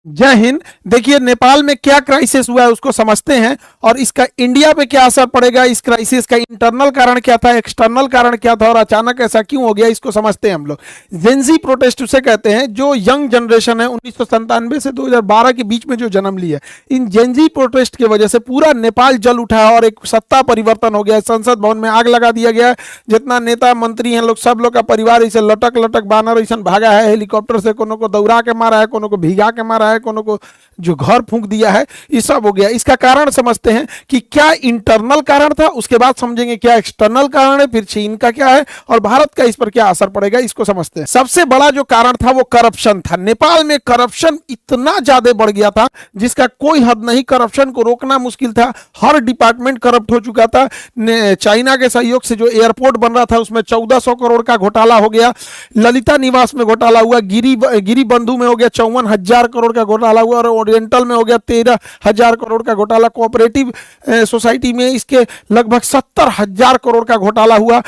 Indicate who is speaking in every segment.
Speaker 1: जय हिंद। देखिए नेपाल में क्या क्राइसिस हुआ है उसको समझते हैं और इसका इंडिया पे क्या असर पड़ेगा। इस क्राइसिस का इंटरनल कारण क्या था, एक्सटर्नल कारण क्या था और अचानक ऐसा क्यों हो गया, इसको समझते हैं हम लोग। जेंजी प्रोटेस्ट उसे कहते हैं जो यंग जनरेशन है 1997 से 2012 के बीच में जो जन्म ली है। इन जेंजी प्रोटेस्ट की वजह से पूरा नेपाल जल उठा है और एक सत्ता परिवर्तन हो गया। संसद भवन में आग लगा दिया गया है। जितना नेता मंत्री हैं लोग, सब लोग का परिवार इसे लटक लटक बानर ऐसा भागा है हेलीकॉप्टर से, कोनो को दौड़ा के मारा है, कोनो को भिगा के मारा है, कोनो को जो घर फूंक दिया है। ये सब हो गया। इसका कारण समझते हैं कि क्या इंटरनल कारण था, उसके बाद समझेंगे क्या एक्सटर्नल कारण है, फिर चीन का क्या है और भारत का इस पर क्या असर पड़ेगा, इसको समझते हैं। सबसे बड़ा जो कारण था वो करप्शन था। नेपाल में करप्शन इतना ज्यादा बढ़ गया था जिसका कोई हद नहीं। करप्शन को रोकना मुश्किल था, हर डिपार्टमेंट करप्ट हो चुका था। चाइना के सहयोग से जो एयरपोर्ट बन रहा था उसमें 1400 करोड़ का घोटाला हो गया। ललिता निवास में घोटाला हुआ, गिरी बंधु में हो गया 54,000 करोड़ का घोटाला हुआ और ओरिएंटल में हो गया 13,000 करोड़ का घोटाला। कोऑपरेटिव सोसाइटी में इसके लगभग 70,000 करोड़ का घोटाला हुआ।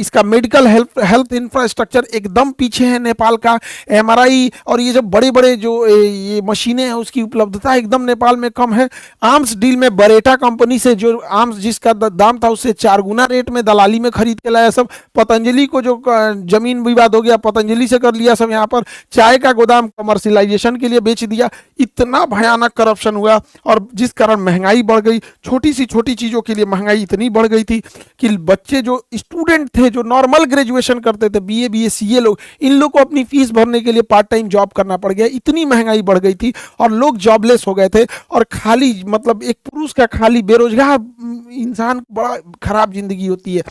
Speaker 1: इसका मेडिकल हेल्थ इंफ्रास्ट्रक्चर एकदम पीछे है नेपाल का। एमआरआई और ये जो बड़े बड़े जो ये मशीनें हैं उसकी उपलब्धता एकदम नेपाल में कम है। आर्म्स डील में बरेटा कंपनी से जो आर्म्स जिसका दाम था उससे 4 गुना रेट में दलाली में खरीद के लाया सब। पतंजलि को जो जमीन विवाद हो गया पतंजलि से कर लिया सब। यहाँ पर चाय का गोदाम कमर्शियलाइजेशन के लिए बेच दिया। इतना भयानक करप्शन हुआ और जिस कारण महंगाई बढ़ गई। छोटी सी छोटी चीजों के लिए महंगाई इतनी बढ़ गई थी कि बच्चे जो स्टूडेंट थे जो नॉर्मल ग्रेजुएशन करते थे, बीए बीए सीए लोग, इन लोग को अपनी फीस भरने के लिए पार्ट टाइम जॉब करना पड़ गया। इतनी महंगाई बढ़ गई थी और लोग जॉबलेस हो गए थे। और खाली मतलब एक पुरुष का खाली बेरोजगार इंसान बड़ा खराब जिंदगी होती है।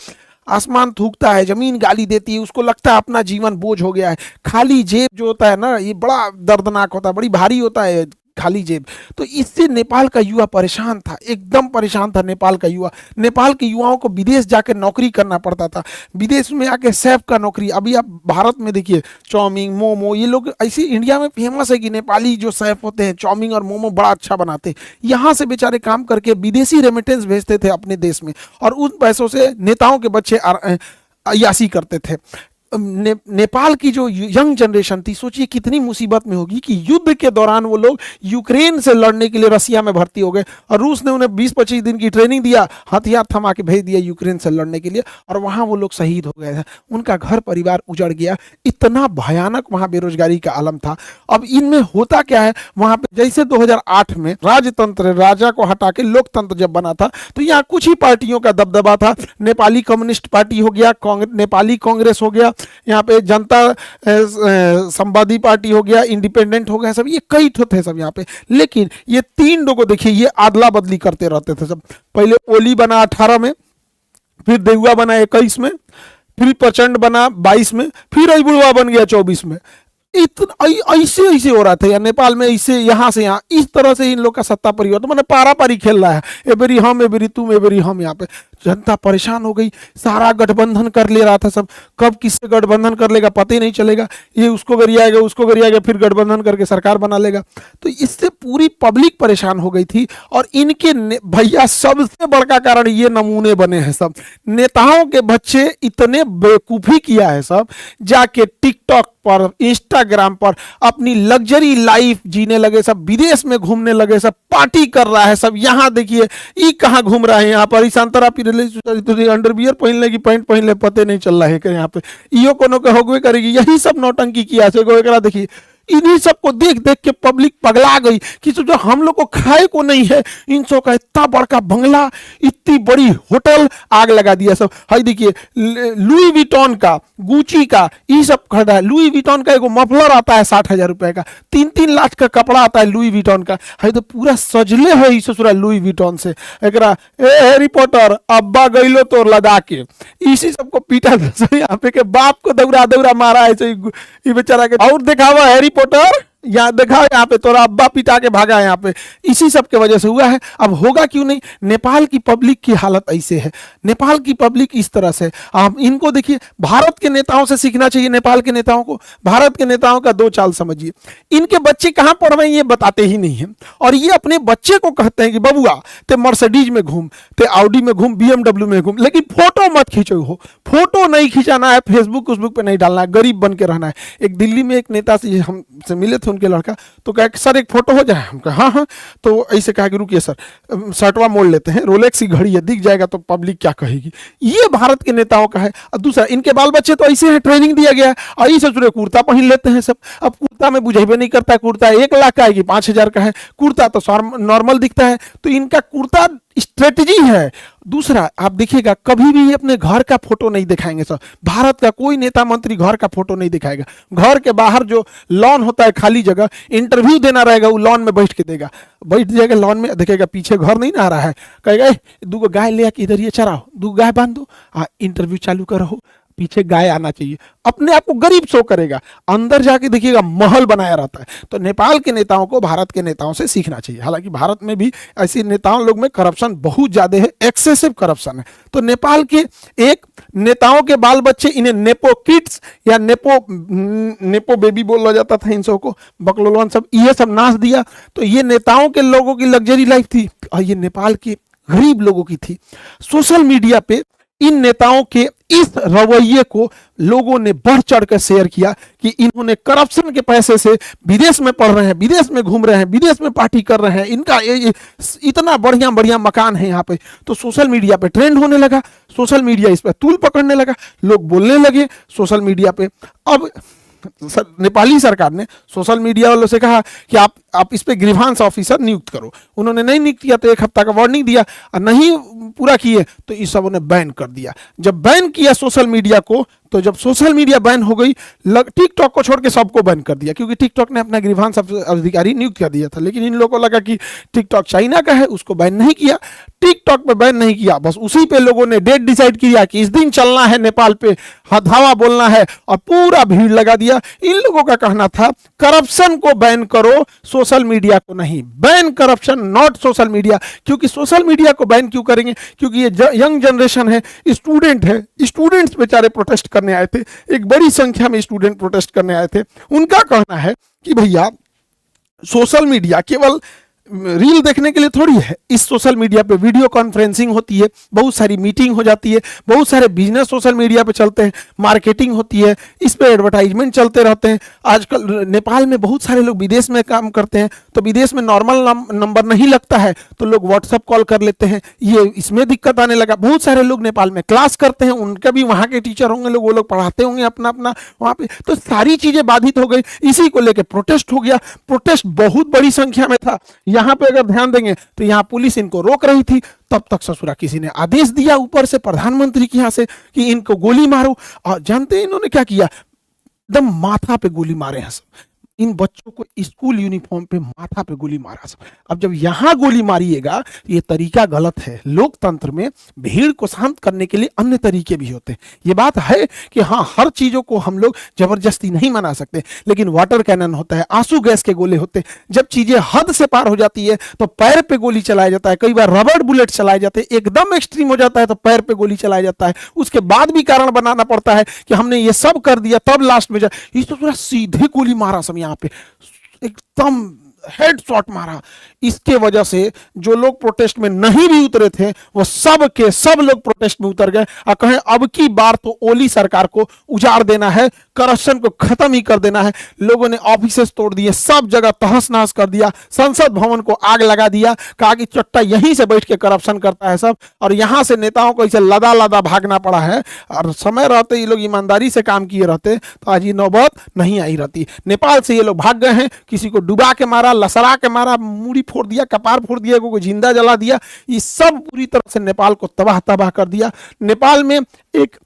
Speaker 1: आसमान थूकता है, जमीन गाली देती है, उसको लगता है अपना जीवन बोझ हो गया है। खाली जेब जो होता है ना ये बड़ा दर्दनाक होता है, बड़ी भारी होता है खाली जेब। तो इससे नेपाल का युवा परेशान था, एकदम परेशान था नेपाल का युवा। नेपाल के युवाओं को विदेश जाकर नौकरी करना पड़ता था, विदेश में आके शेफ का नौकरी। अभी आप भारत में देखिए चाउमीन मोमो, ये लोग ऐसे इंडिया में फेमस है कि नेपाली जो शेफ होते हैं चाउमीन और मोमो बड़ा अच्छा बनाते हैं। यहाँ से बेचारे काम करके विदेशी रेमिटेंस भेजते थे अपने देश में और उन पैसों से नेताओं के बच्चे अय्यासी करते थे। नेपाल की जो यंग जनरेशन थी सोचिए कितनी मुसीबत में होगी कि युद्ध के दौरान वो लोग यूक्रेन से लड़ने के लिए रसिया में भर्ती हो गए और रूस ने उन्हें 20-25 दिन की ट्रेनिंग दिया, हथियार थमा के भेज दिया यूक्रेन से लड़ने के लिए और वहां वो लोग शहीद हो गए थे। उनका घर परिवार उजड़ गया। इतना भयानक वहां बेरोजगारी का आलम था। अब इनमें होता क्या है, वहां पे जैसे 2008 में राजतंत्र, राजा को हटा के लोकतंत्र जब बना था तो यहाँ कुछ ही पार्टियों का दबदबा था। नेपाली कम्युनिस्ट पार्टी हो गया, नेपाली कांग्रेस हो गया, यहाँ पे जनता संवादी पार्टी हो गया, इंडिपेंडेंट हो गया, सब ये कई ठो थे सब यहाँ पे। लेकिन ये 3 लोगों देखिए ये आदला बदली करते रहते थे सब। पहले ओली बना 18 में, फिर देउआ बना 21 में, फिर प्रचंड बना 22 में, फिर अबुढ़वा बन गया 24 में। इतना ऐसे ऐसे हो रहा था यार नेपाल में, ऐसे यहाँ से यहाँ इस तरह से इन लोग का सत्ता परिवर्तन मैंने पारा पारी खेल रहा है। एबेरी हम, एबेरी तुम, एबेरी हम। यहाँ पे जनता परेशान हो गई, सारा गठबंधन कर ले रहा था सब। कब किससे गठबंधन कर लेगा पता ही नहीं चलेगा, ये उसको गरियाएगा उसको गरियाएगा, फिर गठबंधन करके सरकार बना लेगा। तो इससे पूरी पब्लिक परेशान हो गई थी। और इनके भैया सबसे बड़का कारण ये नमूने बने हैं सब। नेताओं के बच्चे इतने बेवकूफ़ी किया है सब, जाके टिकटॉक पर, इंस्टाग्राम पर अपनी लग्जरी लाइफ जीने लगे सब, विदेश में घूमने लगे सब, पार्टी कर रहा है सब। यहाँ देखिए ये कहाँ घूम रहा है, यहाँ पर ईशांतरा अंडरवियर पहन लेगी, पैंट पहन ले, पते नहीं चल रहा है कि यहाँ पे इो कोनो के होगवे करेगी। यही सब नौटंकी किया से देखिए। इन्हीं सबको देख देख के पब्लिक पगला गई कि जो हम लोग को खाए को नहीं है, इन सब का इतना बड़का बंगला, इतनी बड़ी होटल, आग लगा दिया सब। हाई देखिए लुई विटॉन का, गुची का, ये सब खरीदा है। लुई विटॉन का एगो मफलर आता है 60,000 रुपए का, 3-3 लाख का कपड़ा आता है लुई विटॉन का। हाई तो पूरा सजले है इस ससुरा लुई विटॉन से। एकरा हैरी पॉटर अब्बा गईलो तो लदा के इसी सबको पीटा यहाँ पे के बाप को दौड़ा दौड़ा मारा है ये बेचारा के। और दिखावा हैरी पॉटर यहाँ देखा, यहाँ पे तोरा अब्बा पिटा के भागा, यहाँ पे इसी सब के वजह से हुआ है। अब होगा क्यों नहीं, नेपाल की पब्लिक की हालत ऐसे है, नेपाल की पब्लिक इस तरह से। आप इनको देखिए, भारत के नेताओं से सीखना चाहिए नेपाल के नेताओं को। भारत के नेताओं का 2 चाल समझिए। इनके बच्चे कहाँ पढ़ रहे हैं ये बताते ही नहीं है और ये अपने बच्चे को कहते हैं कि बबुआ ते मर्सिडीज में घूम, ते ऑडी में घूम, BMW में घूम, लेकिन फोटो मत खींचो हो। फोटो नहीं खींचाना है, फेसबुक पे नहीं डालना है, गरीब बन के रहना है। एक दिल्ली में एक नेता से हमसे मिले थे, उनके लड़का, तो कहा कि सर एक फोटो हो जाए, हम कहा हाँ हाँ, तो ऐसे कहा कि रुकिए सर शर्टवा मोड़ लेते हैं, रोलेक्स की घड़ी है, दिख जाएगा तो पब्लिक क्या कहेगी। ये भारत के नेताओं का है। और दूसरा, इनके बाल बच्चे तो ऐसे हैं, ट्रेनिंग दिया गया है, और ये ससुरे कुर्ता पहन लेते हैं सब। अब कुर्ता में बुझेबे नहीं करता, कुर्ता 1 लाख का है कि 5,000 का है, कुर्ता तो नॉर्मल दिखता है, तो इनका कुर्ता स्ट्रेटजी है। दूसरा, आप देखिएगा कभी भी अपने घर का फोटो नहीं दिखाएंगे सर, भारत का कोई नेता मंत्री घर का फोटो नहीं दिखाएगा। घर के बाहर जो लॉन होता है, खाली जगह, इंटरव्यू देना रहेगा, वो लॉन में बैठ के देगा, बैठ जाएगा लॉन में, देखेगा पीछे घर नहीं ना आ रहा है, कहेगा 2 गाय ले आके इधर ये चराओ, 2 गाय बांध दो, इंटरव्यू चालू करो, पीछे गाय आना चाहिए, अपने आप को गरीब शो करेगा। अंदर जाके देखिएगा महल बनाया रहता है। तो नेपाल के नेताओं को भारत के नेताओं से सीखना चाहिए। हालांकि भारत में भी ऐसे नेताओं लोग में करप्शन बहुत ज्यादा है, एक्सेसिव करप्शन है। तो नेपाल के एक नेताओं के बाल बच्चे, इन्हें नेपो किड्स या नेपो बेबी बोला जाता था इन सबको, बकलोलवन सब, ये सब नाच दिया। तो ये नेताओं के लोगों की लग्जरी लाइफ थी, और ये नेपाल के गरीब लोगों की थी। सोशल मीडिया पे इन नेताओं के इस रवैये को लोगों ने बढ़ चढ़ कर शेयर किया कि इन्होंने करप्शन के पैसे से विदेश में पढ़ रहे हैं, विदेश में घूम रहे हैं, विदेश में पार्टी कर रहे हैं, इनका इतना बढ़िया बढ़िया मकान है यहाँ पे। तो सोशल मीडिया पे ट्रेंड होने लगा, सोशल मीडिया इस पर तूल पकड़ने लगा, लोग बोलने लगे सोशल मीडिया पे। अब नेपाली सरकार ने सोशल मीडिया वालों से कहा कि आप इस पे ग्रीवांस ऑफिसर नियुक्त करो। उन्होंने नहीं नियुक्त किया तो 1 हफ्ता का वार्निंग दिया, और नहीं पूरा किए तो इस सब ने बैन कर दिया। जब बैन किया सोशल मीडिया को, तो जब सोशल मीडिया बैन हो गई, टिकटॉक को छोड़ के सबको बैन कर दिया, क्योंकि टिकटॉक ने अपना ग्रीवांस अधिकारी नियुक्त कर दिया था। लेकिन इन लोगों को लगा कि टिकटॉक चाइना का है, उसको बैन नहीं किया, टिकटॉक पे बैन नहीं किया, बस उसी पे लोगों ने डेट डिसाइड किया कि इस दिन चलना है नेपाल पे, धावा बोलना है, और पूरा भीड़ लगा दिया। इन लोगों का कहना था करप्शन को बैन करो, सोशल मीडिया को नहीं। Ban corruption, not social media. क्योंकि सोशल मीडिया को बैन क्यों करेंगे? क्योंकि ये यंग जनरेशन है, स्टूडेंट है, स्टूडेंट्स बेचारे प्रोटेस्ट करने आए थे, एक बड़ी संख्या में स्टूडेंट प्रोटेस्ट करने आए थे। उनका कहना है कि भैया सोशल मीडिया केवल रील देखने के लिए थोड़ी है, इस सोशल मीडिया पे वीडियो कॉन्फ्रेंसिंग होती है, बहुत सारी मीटिंग हो जाती है, बहुत सारे बिजनेस सोशल मीडिया पे चलते हैं, मार्केटिंग होती है, इस पे एडवर्टाइजमेंट चलते रहते हैं। आजकल नेपाल में बहुत सारे लोग विदेश में काम करते हैं, तो विदेश में नॉर्मल नंबर नहीं लगता है, तो लोग व्हाट्सएप कॉल कर लेते हैं, ये इसमें दिक्कत आने लगा। बहुत सारे लोग नेपाल में क्लास करते हैं, उनके भी वहाँ के टीचर होंगे लोग, वो लोग पढ़ाते होंगे अपना अपना वहाँ पे, तो सारी चीजें बाधित हो गई। इसी को लेकर प्रोटेस्ट हो गया। प्रोटेस्ट बहुत बड़ी संख्या में था। यहाँ पे अगर ध्यान देंगे तो यहाँ पुलिस इनको रोक रही थी, तब तक ससुरा किसी ने आदेश दिया ऊपर से, प्रधानमंत्री के यहाँ से, कि इनको गोली मारो। और जानते हैं इन्होंने क्या किया? एकदम माथा पे गोली मारे हैं सब। इन बच्चों को स्कूल यूनिफॉर्म पे माथा पे गोली मारा सब। अब जब यहां गोली मारिएगा तो ये तरीका गलत है। लोकतंत्र में भीड़ को शांत करने के लिए अन्य तरीके भी होते हैं। ये बात है कि हाँ, हर चीजों को हम लोग जबरदस्ती नहीं मना सकते, लेकिन वाटर कैनन होता है, आंसू गैस के गोले होते हैं। जब चीजें हद से पार हो जाती है तो पैर पे गोली चलाया जाता है, कई बार रबड़ बुलेट चलाए जाते हैं, एकदम एक्सट्रीम हो जाता है तो पैर पे गोली चलाया जाता है। उसके बाद भी कारण बनाना पड़ता है कि हमने ये सब कर दिया, तब लास्ट में इस तो पूरा सीधे गोली मारा सब, यहाँ पे एकदम हेड शॉट मारा। इसके वजह से जो लोग प्रोटेस्ट में नहीं भी उतरे थे वो सब के सब लोग प्रोटेस्ट में उतर गए और कहें अब की बार तो ओली सरकार को उजाड़ देना है, करप्शन को खत्म ही कर देना है। लोगों ने ऑफिसेस तोड़ दिए, सब जगह तहस नहस कर दिया, संसद भवन को आग लगा दिया, कहा कि चट्टा यहीं से बैठ के करप्शन करता है सब, और यहां से नेताओं को इसे लदा लदा भागना पड़ा है। और समय रहते ये लोग ईमानदारी से काम किए रहते तो आज ये नौबत नहीं आई रहती। नेपाल से ये लोग भाग गए हैं, किसी को डुबा के मारा, लसड़ा के मारा, मूड़ी फोड़ दिया, कपार फोड़ दिया, को जिंदा जला दिया। ये सब पूरी तरह से नेपाल को तबाह तबाह कर दिया। नेपाल में एक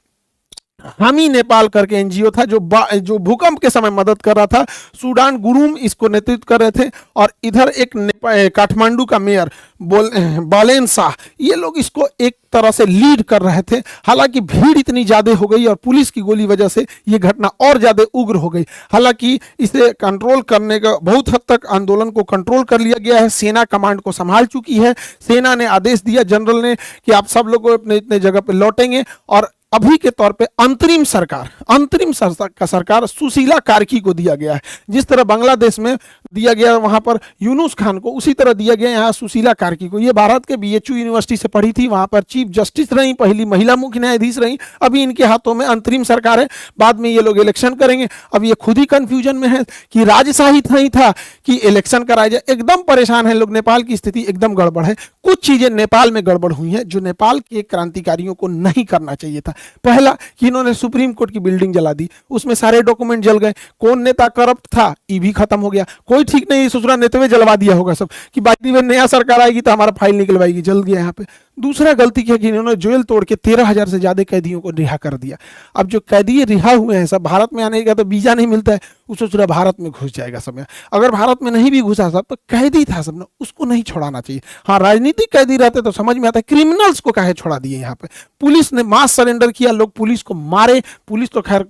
Speaker 1: हामी नेपाल करके एनजीओ था जो भूकंप के समय मदद कर रहा था। सूडान गुरुम इसको नेतृत्व कर रहे थे, और इधर एक काठमांडू का मेयर बालेन शाह, ये लोग इसको एक तरह से लीड कर रहे थे। हालांकि भीड़ इतनी ज्यादा हो गई और पुलिस की गोली वजह से ये घटना और ज्यादा उग्र हो गई। हालांकि इसे कंट्रोल करने का बहुत हद तक आंदोलन को कंट्रोल कर लिया गया है। सेना कमांड को संभाल चुकी है। सेना ने आदेश दिया जनरल ने कि आप सब लोग अपने इतने जगह पे लौटेंगे, और अभी के तौर पे अंतरिम सरकार सुशीला कार्की को दिया गया है। जिस तरह बांग्लादेश में दिया गया वहां पर यूनुस खान को, उसी तरह दिया गया यहाँ सुशीला कार्की को। ये भारत के बीएचयू यूनिवर्सिटी से पढ़ी थी, वहां पर चीफ जस्टिस रही, पहली महिला मुख्य न्यायाधीश रही। अभी इनके हाथों में अंतरिम सरकार है, बाद में ये लोग इलेक्शन करेंगे। अब ये खुद ही कंफ्यूजन में है कि राजशाही नहीं था कि इलेक्शन कराया जाए। एकदम परेशान है लोग, नेपाल की स्थिति एकदम गड़बड़ है। कुछ चीजें नेपाल में गड़बड़ हुई हैं जो नेपाल के क्रांतिकारियों को नहीं करना चाहिए था। पहला कि इन्होंने सुप्रीम कोर्ट की बिल्डिंग जला दी, उसमें सारे डॉक्यूमेंट जल गए। कौन नेता करप्ट था ये भी खत्म हो गया। कोई ठीक नहीं, ससुरा नेता में जलवा दिया होगा सब कि बाकी में नया सरकार आएगी तो हमारा फाइल निकलवाएगी, जल गया यहाँ पे। दूसरा गलती क्या कि इन्होंने जेल तोड़ के 13,000 से ज्यादा कैदियों को रिहा कर दिया। अब जो कैदी रिहा हुए हैं सब, भारत में आने का तो वीजा नहीं मिलता है, उसको सोचा भारत में घुस जाएगा सब। अगर भारत में नहीं भी घुसा सब तो कैदी था सब ने, उसको नहीं छोड़ाना चाहिए। हाँ, राजनीतिक कैदी रहते तो समझ में आता है, क्रिमिनल्स को काहे छोड़ा दिए। यहाँ पे पुलिस ने मास सरेंडर किया, लोग पुलिस को मारे। पुलिस तो खैर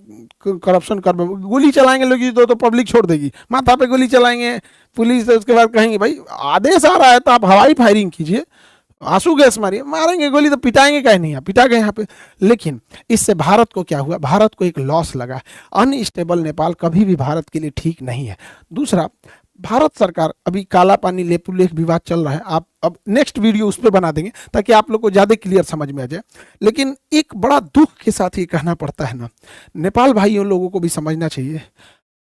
Speaker 1: करप्शन कर, गोली चलाएंगे लोग तो पब्लिक छोड़ देगी, माथा पे गोली चलाएंगे पुलिस, उसके बाद कहेंगे भाई आदेश आ रहा है तो आप हवाई फायरिंग कीजिए, आंसू गैस मारिए, मारेंगे गोली तो पिटाएंगे कहीं नहीं, पिटा गए यहाँ पे। लेकिन इससे भारत को क्या हुआ, भारत को एक लॉस लगा। अनस्टेबल नेपाल कभी भी भारत के लिए ठीक नहीं है। दूसरा, भारत सरकार अभी काला पानी लेपुलेख विवाद चल रहा है, आप अब नेक्स्ट वीडियो उस पर बना देंगे ताकि आप लोग को ज़्यादा क्लियर समझ में आ जाए। लेकिन एक बड़ा दुख के साथ ये कहना पड़ता है ना, नेपाल भाइयों लोगों को भी समझना चाहिए,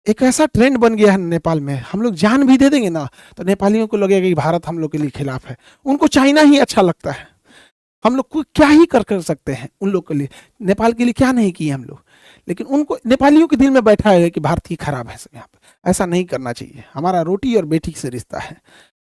Speaker 1: एक ऐसा ट्रेंड बन गया है नेपाल में, हम लोग जान भी दे देंगे ना तो नेपालियों को लगेगा कि भारत हम लोग के लिए खिलाफ है। उनको चाइना ही अच्छा लगता है। हम लोग को क्या ही कर सकते हैं उन लोग के लिए, नेपाल के लिए क्या नहीं किए हम लोग। लेकिन उनको नेपालियों के दिल में बैठा है कि भारत ही खराब है। यहाँ पे ऐसा नहीं करना चाहिए। हमारा रोटी और बेटी से रिश्ता है।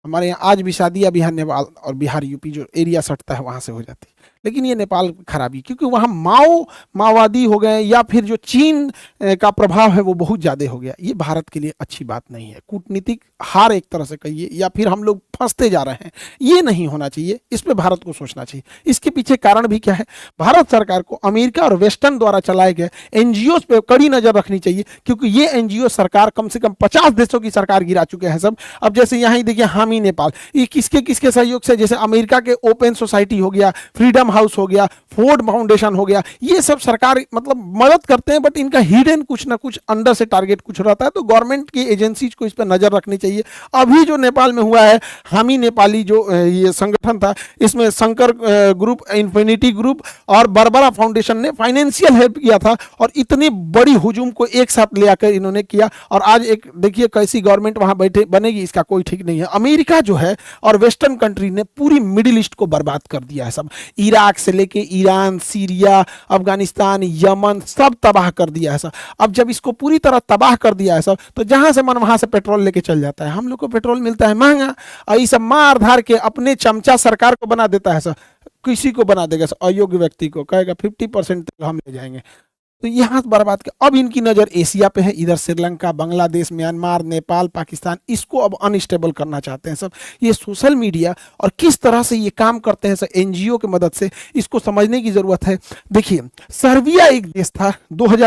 Speaker 1: हमारे यहाँ आज भी शादियाँ बिहार नेपाल और बिहार यूपी जो एरिया सटता है वहाँ से हो जाती है। लेकिन ये नेपाल खराबी, क्योंकि वहाँ माओवादी हो गए या फिर जो चीन का प्रभाव है वो बहुत ज़्यादा हो गया। ये भारत के लिए अच्छी बात नहीं है। कूटनीतिक हार एक तरह से कहिए, या फिर हम लोग फंसते जा रहे हैं, ये नहीं होना चाहिए। इस पे भारत को सोचना चाहिए। इसके पीछे कारण भी क्या है, भारत सरकार को अमेरिका और वेस्टर्न द्वारा चलाए गए एनजीओ पे कड़ी नजर रखनी चाहिए, क्योंकि ये एनजीओ सरकार कम से कम 50 देशों की सरकार गिरा चुके हैं सब। अब जैसे यहाँ ही देखिए हामी नेपाल, ये किसके किसके सहयोग से, जैसे अमेरिका के ओपन सोसाइटी हो गया, फ्रीडम हाउस हो गया, फोर्ड फाउंडेशन हो गया, ये सब सरकार मतलब मदद करते हैं, बट इनका हिडन कुछ ना कुछ अंडर से टारगेट कुछ रहता है। तो गवर्नमेंट की एजेंसीज को इस पर नजर रखनी चाहिए। अभी जो नेपाल में हुआ है, हामी नेपाली जो ये संगठन था, इसमें शंकर ग्रुप, इन्फिनिटी ग्रुप और बरबरा फाउंडेशन ने फाइनेंशियल हेल्प किया था, और इतनी बड़ी हुजूम को एक साथ ले आकर इन्होंने किया। और आज एक देखिए कैसी गवर्नमेंट वहां बैठे बनेगी, इसका कोई ठीक नहीं है। अमेरिका जो है और वेस्टर्न कंट्री ने पूरी मिडिल ईस्ट को बर्बाद कर दिया है सब, इराक से लेके ईरान, सीरिया, अफगानिस्तान, यमन, सब तबाह कर दिया है सब। अब जब इसको पूरी तरह तबाह कर दिया है सब, तो जहां से मन वहां से पेट्रोल लेके चल जाता है। हम लोग को पेट्रोल मिलता है महंगा, और ये सब मार धार के अपने चमचा सरकार को बना देता है सब। किसी को बना देगा अयोग्य व्यक्ति को, कहेगा 50% हम ले जाएंगे। तो यहाँ बर्बाद के अब इनकी नज़र एशिया पे है। इधर श्रीलंका, बांग्लादेश, म्यांमार, नेपाल, पाकिस्तान, इसको अब अनस्टेबल करना चाहते हैं सब। ये सोशल मीडिया और किस तरह से ये काम करते हैं सब एनजीओ की मदद से, इसको समझने की जरूरत है। देखिए, सर्बिया एक देश था,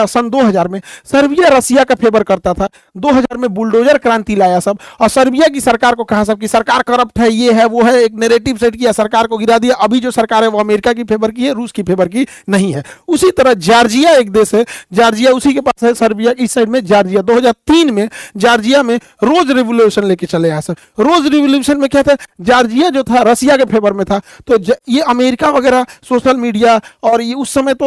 Speaker 1: सन 2000 में सर्बिया रसिया का फेवर करता था। 2000 में बुलडोजर क्रांति लाया सब, और सर्बिया की सरकार को कहा सब कि सरकार करप्ट है, ये है वो है, एक नैरेटिव सेट किया, सरकार को गिरा दिया। अभी जो सरकार है वो अमेरिका की फेवर की है, रूस की फेवर की नहीं है। उसी तरह जॉर्जिया एक देश है, जॉर्जिया उसी के पास है, सर्बिया इस साइड में जॉर्जिया। 2003 में जॉर्जिया में रोज रेवोल्यूशन लेके चले आए सर। रोज रेवोल्यूशन में क्या था, जॉर्जिया जो था रसिया के फेवर में था। तो ये अमेरिका वगैरह सोशल मीडिया, और ये उस समय तो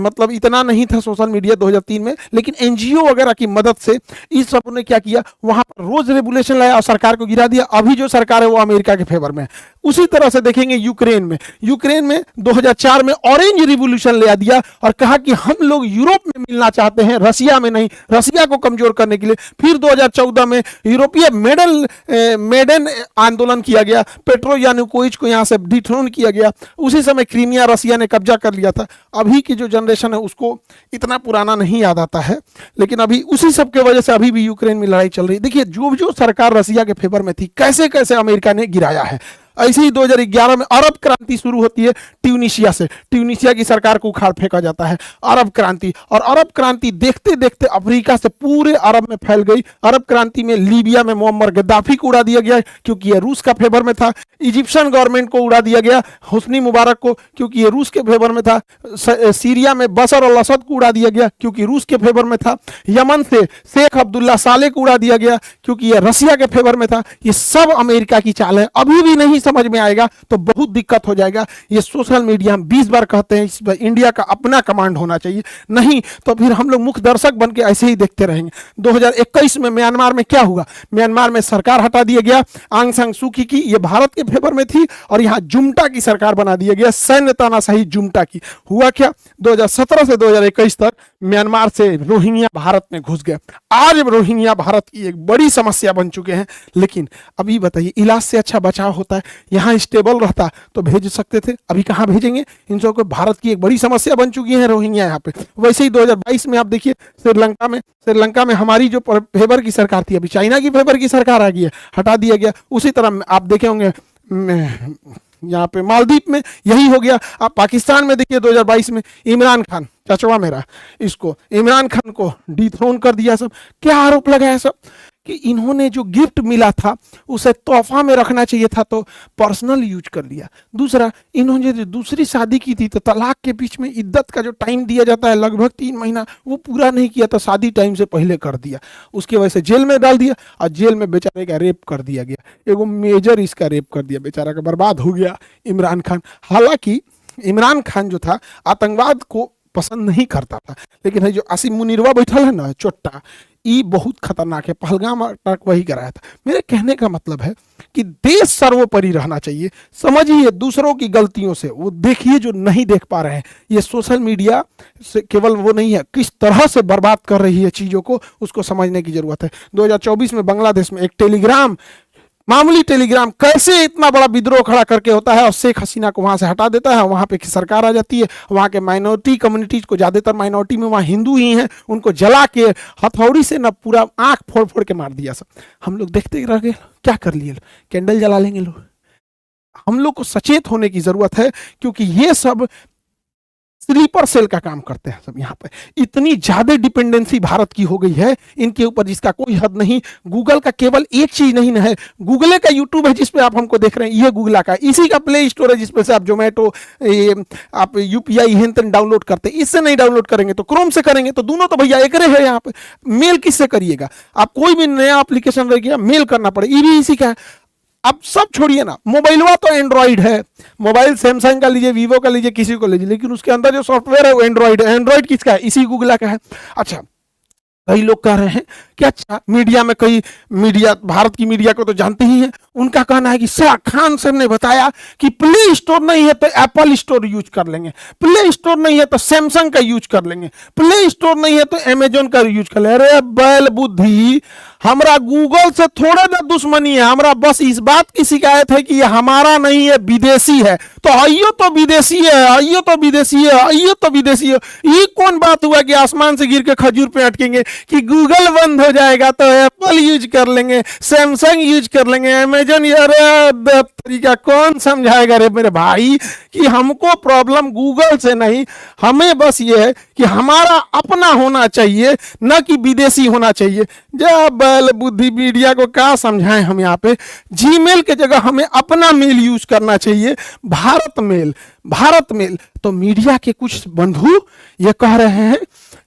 Speaker 1: मतलब इतना नहीं था सोशल मीडिया 2003 में, लेकिन एनजीओ वगैरह की मदद से इस सब ने क्या किया, वहां पर रोज रेवोल्यूशन लाया और सरकार को गिरा दिया। अभी जो सरकार है वो अमेरिका के फेवर में है। उसी तरह से देखेंगे यूक्रेन में 2004 में ऑरेंज रिवोल्यूशन ले दिया और कहा कि हम लोग यूरोप में मिलना चाहते हैं, रसिया में नहीं, रसिया को कमजोर करने के लिए। फिर 2014 में यूरोपीय मेडन आंदोलन किया गया, पेट्रो यानुकोविच को यहां से डिथ्रोन किया गया। उसी समय क्रीमिया रसिया ने कब्जा कर लिया था। अभी की जो जनरेशन है उसको इतना पुराना नहीं याद आता है, लेकिन अभी उसी सब के वजह से अभी भी यूक्रेन में लड़ाई चल रही है। देखिए, जो जो सरकार रसिया के फेवर में थी, कैसे कैसे अमेरिका ने गिराया है। ऐसे ही 2011 में अरब क्रांति शुरू होती है ट्यूनीशिया से, ट्यूनीशिया की सरकार को उखाड़ फेंका जाता है, अरब क्रांति। और अरब क्रांति देखते देखते अफ्रीका से पूरे अरब में फैल गई। अरब क्रांति में लीबिया में मोअम्मर गद्दाफी को उड़ा दिया गया क्योंकि ये रूस का फेवर में था। इजिप्शियन गवर्नमेंट को उड़ा दिया गया, हुस्नी मुबारक को, क्योंकि ये रूस के फेवर में था। सीरिया में बशर अल असद को उड़ा दिया गया क्योंकि रूस के फेवर में था। यमन से शेख अब्दुल्ला साले को उड़ा दिया गया क्योंकि ये रसिया के फेवर में था। ये सब अमेरिका की चाल है। अभी भी नहीं समझ में आएगा तो बहुत दिक्कत हो जाएगा। ये सोशल मीडिया हम 20 बार कहते हैं, इस पर इंडिया का अपना कमांड होना चाहिए, नहीं तो फिर हम लोग मुख्य दर्शक बन के ऐसे ही देखते रहेंगे। 2021 में म्यांमार में क्या हुआ? म्यांमार में सरकार हटा दिया गया आंग सान सू की, ये भारत के फेवर में थी, और यहाँ जुम्टा की सरकार बना दिया गया, सैन्य तानाशाही जुम्टा की। हुआ क्या? 2017 से 2021 तक म्यांमार से रोहिंग्या भारत में घुस गए। आज रोहिंग्या भारत की एक बड़ी समस्या बन चुके हैं। लेकिन अभी बताइए, इलाज से अच्छा बचाव होता है। यहाँ स्टेबल रहता तो भेज सकते थे, अभी कहाँ भेजेंगे? इन सबको भारत की एक बड़ी समस्या बन चुकी है रोहिंग्या यहाँ पे। वैसे ही 2022 में आप देखिए श्रीलंका में हमारी जो फेवर की सरकार थी, अभी चाइना की फेवर की सरकार आ गई है, हटा दिया गया। उसी तरह आप देखे होंगे यहाँ पे मालदीव में यही हो गया। आप पाकिस्तान में देखिए 2022 में इमरान खान, चचवा मेरा, इसको इमरान खान को डिथ्रोन कर दिया। सब क्या आरोप लगाया? सब कि इन्होंने जो गिफ्ट मिला था उसे तोहफा में रखना चाहिए था तो पर्सनल यूज कर लिया। दूसरा, इन्होंने जो दूसरी शादी की थी तो तलाक के बीच में इद्दत का जो टाइम दिया जाता है लगभग 3 महीना, वो पूरा नहीं किया तो शादी टाइम से पहले कर दिया। उसकी वजह से जेल में डाल दिया और जेल में बेचारे का रेप कर दिया गया। एगो मेजर इसका रेप कर दिया, बेचारा का बर्बाद हो गया इमरान खान। हालांकि इमरान खान जो था आतंकवाद को पसंद नहीं करता था, लेकिन है जो आसिम मुनीरवा बैठल है ना चोट्टा, ये बहुत खतरनाक है। पहलगाम अटैक वही कराया था। मेरे कहने का मतलब है कि देश सर्वोपरि रहना चाहिए। समझिए दूसरों की गलतियों से, वो देखिए जो नहीं देख पा रहे हैं। ये सोशल मीडिया से केवल वो नहीं है, किस तरह से बर्बाद कर रही है चीज़ों को, उसको समझने की जरूरत है। 2024 में बांग्लादेश में एक टेलीग्राम, मामूली टेलीग्राम कैसे इतना बड़ा विद्रोह खड़ा करके होता है और शेख हसीना को वहां से हटा देता है। वहां पे सरकार आ जाती है, वहां के माइनॉरिटी कम्युनिटीज को, ज्यादातर माइनॉरिटी में वहां हिंदू ही हैं, उनको जला के हथौड़ी से ना पूरा आंख फोड़ फोड़ के मार दिया। सब हम लोग देखते रह गए। क्या कर लिए? कैंडल जला लेंगे लोग। हम लोग को सचेत होने की जरूरत है क्योंकि ये सब स्लीपर सेल का काम करते हैं सब। यहाँ पे इतनी ज्यादा डिपेंडेंसी भारत की हो गई है इनके ऊपर जिसका कोई हद नहीं। गूगल का केवल एक चीज नहीं है, गूगल का यूट्यूब है जिसपे आप हमको देख रहे हैं, ये गूगल का, इसी का प्ले स्टोर है जिसपे से आप जोमेटो, आप यूपीआई हिंतन डाउनलोड करते। इससे नहीं डाउनलोड करेंगे तो क्रोम से करेंगे, तो दोनों तो भैया एक है। यहाँ पे मेल किससे करिएगा? आप कोई भी नया एप्लीकेशन रह गया मेल करना पड़े, ये भी इसी का है। अब सब छोड़िए ना, मोबाइलवा तो एंड्रॉइड है, मोबाइल सैमसंग का लीजिए, वीवो का लीजिए, किसी को लीजिए, लेकिन उसके अंदर जो सॉफ्टवेयर है वो एंड्रॉइड है। एंड्रॉइड किसका है? इसी गूगल का है। अच्छा, कई लोग कह रहे हैं कि अच्छा मीडिया में, कई मीडिया, भारत की मीडिया को तो जानते ही हैं, उनका कहना है कि शाह खान सर ने बताया कि प्ले स्टोर नहीं है तो एप्पल स्टोर यूज कर लेंगे, प्ले स्टोर नहीं है तो सैमसंग का यूज कर लेंगे, प्ले स्टोर नहीं है तो अमेजोन का यूज कर लेंगे। अरे बैल बुद्धि, हमरा गूगल से थोड़ा ना दुश्मनी है, हमरा बस इस बात की शिकायत है कि ये हमारा नहीं है, विदेशी है। तो आइयो तो विदेशी है, आइयो तो विदेशी है, आइयो तो विदेशी है। ये कौन बात हुआ कि आसमान से गिर के खजूर पे अटकेंगे कि गूगल बंद हो जाएगा तो एप्पल यूज कर लेंगे, सैमसंग यूज कर लेंगे, अमेजोन। अरे तरीका कौन समझाएगा रे मेरे भाई कि हमको प्रॉब्लम गूगल से नहीं, हमें बस ये है कि हमारा अपना होना चाहिए, न कि विदेशी होना चाहिए। जब बैल बुद्धि मीडिया को क्या समझाएं हम। यहाँ पे जीमेल के जगह हमें अपना मेल यूज करना चाहिए, भारत मेल, भारत मेल। तो मीडिया के कुछ बंधु ये कह रहे हैं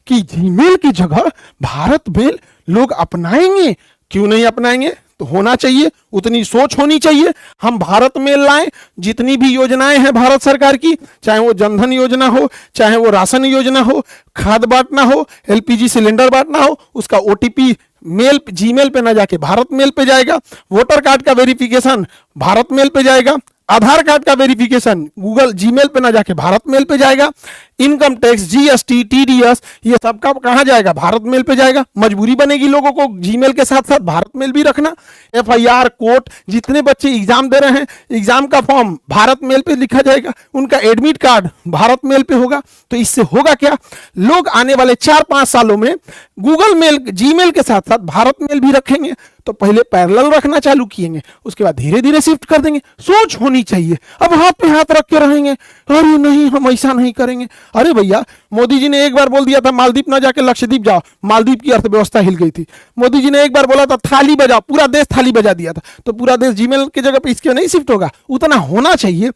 Speaker 1: कि जीमेल की जगह भारत मेल लोग अपनाएंगे। क्यों नहीं अपनाएंगे? तो होना चाहिए, उतनी सोच होनी चाहिए। हम भारत मेल लाएं, जितनी भी योजनाएं हैं भारत सरकार की, चाहे वो जनधन योजना हो, चाहे वो राशन योजना हो, खाद बांटना हो, एलपीजी सिलेंडर बांटना हो, उसका ओटीपी मेल, जीमेल पे ना जाके भारत मेल पे जाएगा। वोटर कार्ड का वेरिफिकेशन भारत मेल पे जाएगा। आधार कार्ड का वेरिफिकेशन गूगल जीमेल पे ना जाके भारत मेल पे जाएगा। इनकम टैक्स, जीएसटी, टीडीएस, ये सब का कहाँ जाएगा? भारत मेल पे जाएगा। मजबूरी बनेगी लोगों को जीमेल के साथ साथ भारत मेल भी रखना। एफआईआर, कोर्ट, जितने बच्चे एग्जाम दे रहे हैं, एग्जाम का फॉर्म भारत मेल पे लिखा जाएगा, उनका एडमिट कार्ड भारत मेल पे होगा। तो इससे होगा क्या? लोग आने वाले 4-5 सालों में गूगल मेल, जीमेल के साथ साथ भारत मेल भी रखेंगे। तो पहले पैरेलल रखना चालू किएंगे, उसके बाद धीरे धीरे शिफ्ट कर देंगे। सोच होनी चाहिए। अब हाथ पे हाथ रख के रहेंगे, अरे नहीं हम ऐसा नहीं करेंगे। अरे भैया, मोदी जी ने एक बार बोल दिया था मालदीप ना जाके लक्षद्वीप जाओ, मालदीप की अर्थव्यवस्था हिल गई थी। मोदी जी ने एक बार बोला था थाली बजाओ, पूरा देश थाली बजा दिया था। तो पूरा देश जीमेल की जगह पे इसके नहीं शिफ्ट होगा? उतना होना चाहिए।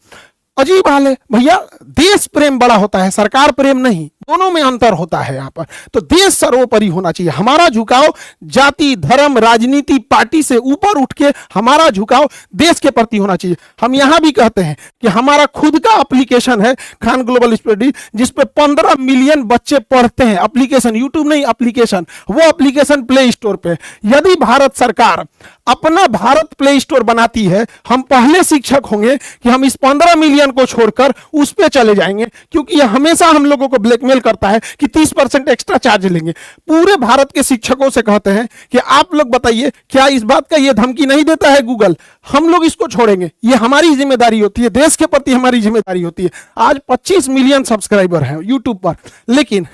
Speaker 1: अजीब हाल है भैया। देश प्रेम बड़ा होता है, सरकार प्रेम नहीं, दोनों में अंतर होता है यहाँ पर। तो देश सर्वोपरि होना चाहिए। हमारा झुकाव जाति धर्म राजनीति पार्टी से ऊपर उठ के हमारा झुकाव देश के प्रति होना चाहिए। हम यहाँ भी कहते हैं कि हमारा खुद का एप्लीकेशन है खान ग्लोबल स्टडी, जिसपे 15 मिलियन बच्चे पढ़ते हैं। एप्लीकेशन, यूट्यूब नहीं, एप्लीकेशन। वो एप्लीकेशन प्ले स्टोर पे। यदि भारत सरकार अपना भारत प्ले स्टोर बनाती है, हम पहले शिक्षक होंगे कि हम इस 15 मिलियन को छोड़कर उस पे चले जाएंगे, क्योंकि यह हमेशा हम लोगों को ब्लैकमेल करता है कि 30% एक्स्ट्रा चार्ज लेंगे। पूरे भारत के शिक्षकों से कहते हैं कि आप लोग बताइए, क्या इस बात का यह धमकी नहीं देता है गूगल? हम लोग इसको छोड़ेंगे, ये हमारी जिम्मेदारी होती है, देश के प्रति हमारी जिम्मेदारी होती है। आज 25 मिलियन सब्सक्राइबर हैं यूट्यूब पर, लेकिन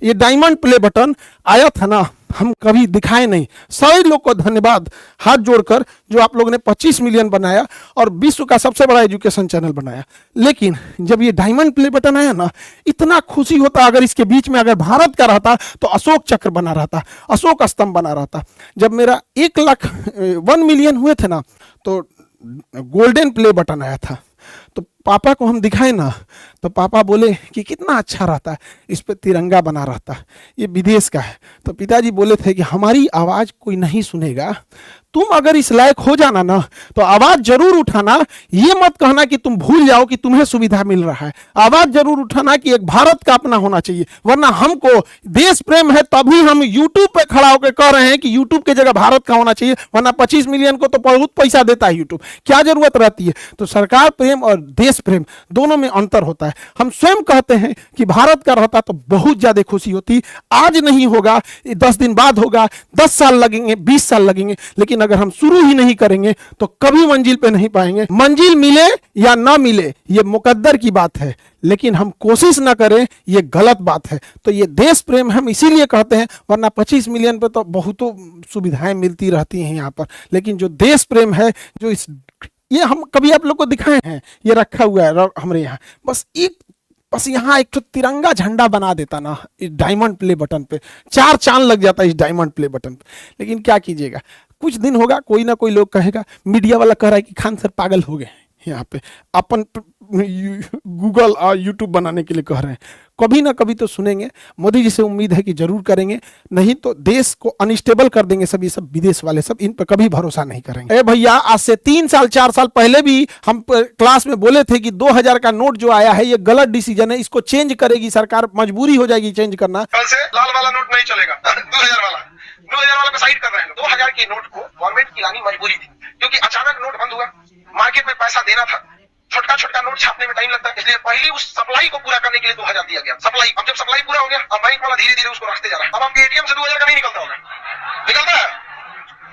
Speaker 1: ये डायमंड प्ले बटन आया था ना, हम कभी दिखाए नहीं। सभी लोग को धन्यवाद हाथ जोड़कर जो आप लोगों ने 25 मिलियन बनाया और विश्व का सबसे बड़ा एजुकेशन चैनल बनाया। लेकिन जब ये डायमंड प्ले बटन आया ना, इतना खुशी होता। अगर इसके बीच में अगर भारत का रहता तो अशोक चक्र बना रहता, अशोक स्तंभ बना रहता। जब मेरा 1 मिलियन हुए थे ना, तो गोल्डन प्ले बटन आया था। तो पापा को हम दिखाए ना, तो पापा बोले कि कितना अच्छा रहता है, इस पे तिरंगा बना रहता, ये विदेश का है। तो पिताजी बोले थे कि हमारी आवाज़ कोई नहीं सुनेगा, तुम अगर इस लायक हो जाना ना तो आवाज़ जरूर उठाना। ये मत कहना कि तुम भूल जाओ कि तुम्हें सुविधा मिल रहा है। आवाज़ जरूर उठाना कि एक भारत का अपना होना चाहिए। वरना हमको देश प्रेम है तभी हम यूट्यूब पे खड़ा होकर कह रहे हैं कि यूट्यूब की जगह भारत का होना चाहिए। वरना 25 मिलियन को तो बहुत पैसा देता है यूट्यूब, क्या जरूरत रहती है? तो सरकार प्रेम और देश प्रेम दोनों में अंतर होता है। हम स्वयं कहते हैं कि भारत का रहता तो बहुत ज्यादा खुशी होती। आज नहीं होगा, 10 दिन बाद होगा, 10 साल लगेंगे, 20 साल लगेंगे, लेकिन अगर हम शुरू ही नहीं करेंगे तो कभी मंजिल पे नहीं पाएंगे। मंजिल मिले या ना मिले ये मुकद्दर की बात है, लेकिन हम कोशिश ना करें ये गलत बात है। तो ये देश प्रेम हम इसीलिए कहते हैं, वरना 25 मिलियन पे तो बहुतों सुविधाएं मिलती रहती हैं यहाँ पर। लेकिन जो देश प्रेम है, जो इस ये हम कभी आप लोग को दिखाए हैं, ये रखा हुआ है हमारे यहाँ। बस यहाँ एक तो तिरंगा झंडा बना देता ना इस डायमंड प्ले बटन पे, 4 चांद लग जाता है इस डायमंड प्ले बटन पे। लेकिन क्या कीजिएगा, कुछ दिन होगा, कोई ना कोई लोग कहेगा, मीडिया वाला कह रहा है कि खान सर पागल हो गए यहाँ पे, अपन गूगल और यूट्यूब बनाने के लिए कह रहे हैं। कभी ना कभी तो सुनेंगे। मोदी जी से उम्मीद है कि जरूर करेंगे, नहीं तो देश को अनस्टेबल कर देंगे सब। ये सब विदेश वाले सब, इन पर कभी भरोसा नहीं करेंगे। भैया, आज से 3 साल 4 साल पहले भी हम क्लास में बोले थे कि 2000 का नोट जो आया है ये गलत डिसीजन है, इसको चेंज करेगी सरकार, मजबूरी हो जाएगी चेंज करना।
Speaker 2: कल से लाल वाला नोट नहीं चलेगा, 2000 वाला को साइड कर रहे हैं। 2000 के नोट को गवर्नमेंट की लानी मजबूरी थी, क्योंकि अचानक नोट बंद हुआ, मार्केट में पैसा देना था, छोटा नोट छापने में टाइम लगता है, इसलिए पहले उस सप्लाई को पूरा करने के लिए 2000 दिया गया। सप्लाई, अब जब सप्लाई पूरा हो गया, अब बैंक वाला धीरे धीरे उसको रखते जा रहा है। अब आपके एटीएम से 2000 का नहीं निकलता होगा, निकलता है,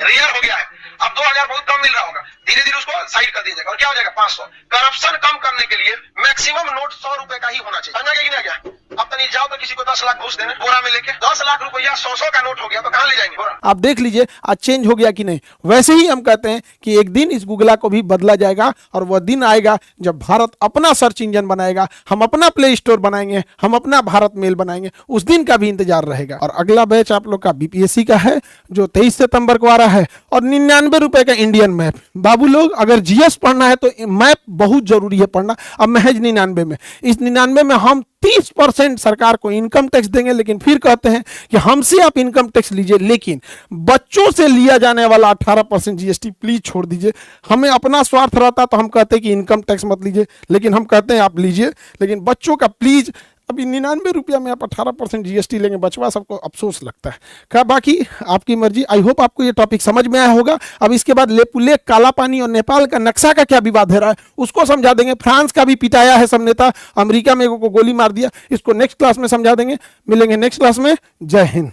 Speaker 2: रेयर हो गया है। अब 2000 बहुत कम मिल रहा होगा, धीरे धीरे उसको साइड कर दिया जाएगा। और क्या हो जाएगा, 500। करप्शन कम करने के लिए मैक्सिमम नोट 100 रुपए का ही होना चाहिए। समझा गया कि नहीं? क्या अब तक जाओ तो किसी को 10 लाख घूस देने बोरा में लेके, 10 लाख रुपया 100 का नोट हो गया तो कहां ले जाएंगे बोरा?
Speaker 1: आप देख लीजिए आज चेंज हो गया कि नहीं। वैसे ही हम कहते हैं कि एक दिन इस गूगला को भी बदला जाएगा, और वह दिन आएगा जब भारत अपना सर्च इंजन बनाएगा, हम अपना प्ले स्टोर बनाएंगे, हम अपना भारत मेल बनाएंगे। उस दिन का भी इंतजार रहेगा। और अगला बैच आप लोग का बीपीएससी का है, जो 23 सितंबर को आ रहा है, और 99 रुपए का इंडियन मैप। बाबू लोग, अगर जीएस पढ़ना है तो मैप बहुत जरूरी है पढ़ना। अब महज 99 में, इस 99 में हम 30% सरकार को इनकम टैक्स देंगे, लेकिन फिर कहते हैं कि हमसे आप इनकम टैक्स लीजिए, लेकिन बच्चों से लिया जाने वाला 18% जीएसटी प्लीज छोड़ दीजिए। हमें अपना स्वार्थ रहता तो हम कहते हैं कि इनकम टैक्स मत लीजिए, लेकिन हम कहते हैं आप लीजिए, लेकिन बच्चों का प्लीज। अभी 99 रुपया में आप 18% जीएसटी लेंगे, बचवा सबको अफसोस लगता है। क्या बाकी आपकी मर्जी। आई होप आपको ये टॉपिक समझ में आया होगा। अब इसके बाद लेपुलेख, काला पानी और नेपाल का नक्शा का क्या विवाद है रहा है उसको समझा देंगे। फ्रांस का भी पिटाया है सब नेता, अमेरिका में को गोली मार दिया, इसको नेक्स्ट क्लास में समझा देंगे। मिलेंगे नेक्स्ट क्लास में। जय हिंद।